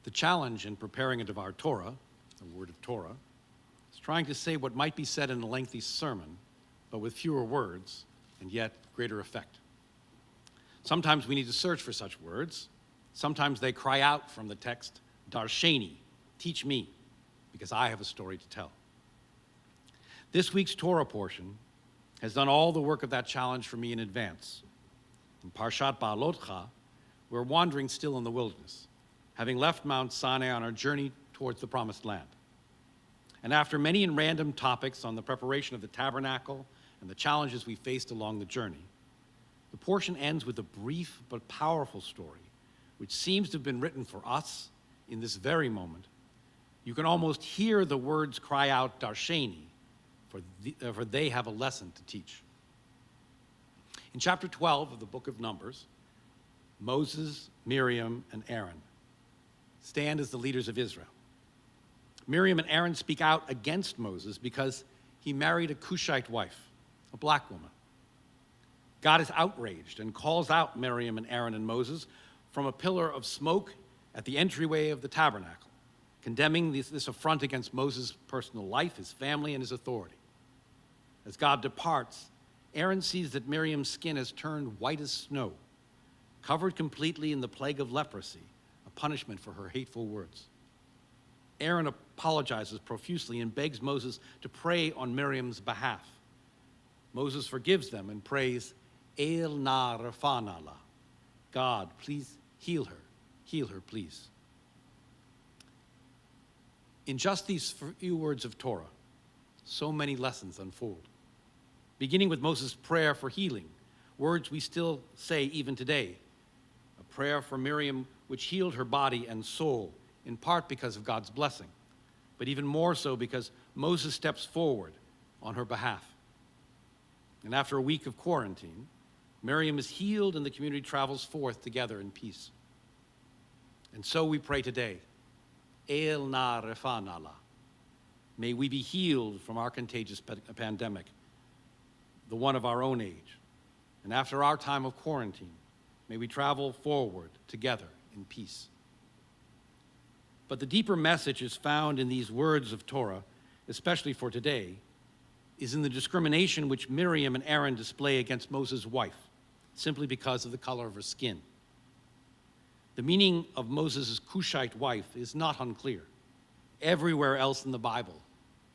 The challenge in preparing a Devar Torah, the word of Torah, is trying to say what might be said in a lengthy sermon, but with fewer words and yet greater effect. Sometimes we need to search for such words. Sometimes they cry out from the text, Darsheini, teach me, because I have a story to tell. This week's Torah portion has done all the work of that challenge for me in advance. In Parshat Ba'alotcha, we're wandering still in the wilderness, having left Mount Sinai on our journey towards the Promised Land. And after many and random topics on the preparation of the tabernacle and the challenges we faced along the journey, the portion ends with a brief but powerful story, which seems to have been written for us in this very moment. You can almost hear the words cry out, Darsheini, for they have a lesson to teach. In chapter 12 of the book of Numbers, Moses, Miriam, and Aaron stand as the leaders of Israel. Miriam and Aaron speak out against Moses because he married a Cushite wife, a black woman. God is outraged and calls out Miriam and Aaron and Moses from a pillar of smoke at the entryway of the tabernacle, condemning this affront against Moses' personal life, his family, and his authority. As God departs, Aaron sees that Miriam's skin has turned white as snow, covered completely in the plague of leprosy, a punishment for her hateful words. Aaron apologizes profusely and begs Moses to pray on Miriam's behalf. Moses forgives them and prays, El na refanala. God, please heal her, please. In just these few words of Torah, so many lessons unfold. Beginning with Moses' prayer for healing, words we still say even today. A prayer for Miriam which healed her body and soul, in part because of God's blessing, but even more so because Moses steps forward on her behalf. And after a week of quarantine, Miriam is healed and the community travels forth together in peace. And so we pray today, El na refanala. May we be healed from our contagious pandemic, the one of our own age. And after our time of quarantine, may we travel forward together in peace. But the deeper message is found in these words of Torah, especially for today, is in the discrimination which Miriam and Aaron display against Moses' wife, simply because of the color of her skin. The meaning of Moses' Cushite wife is not unclear. Everywhere else in the Bible,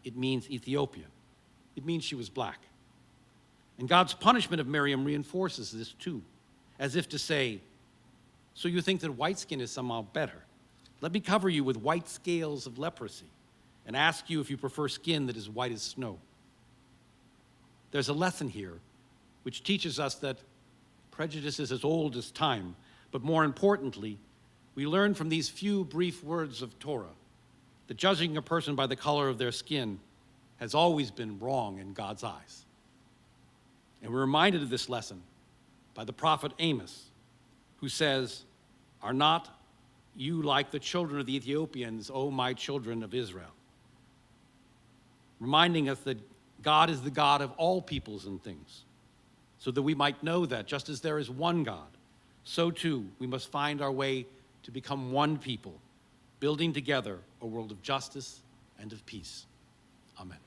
it means Ethiopian. It means she was black. And God's punishment of Miriam reinforces this too, as if to say, so you think that white skin is somehow better? Let me cover you with white scales of leprosy and ask you if you prefer skin that is white as snow. There's a lesson here which teaches us that prejudice is as old as time, but more importantly, we learn from these few brief words of Torah that judging a person by the color of their skin has always been wrong in God's eyes. And we're reminded of this lesson by the prophet Amos, who says, are not you like the children of the Ethiopians, O my children of Israel? Reminding us that God is the God of all peoples and things, so that we might know that just as there is one God, so too we must find our way to become one people, building together a world of justice and of peace. Amen.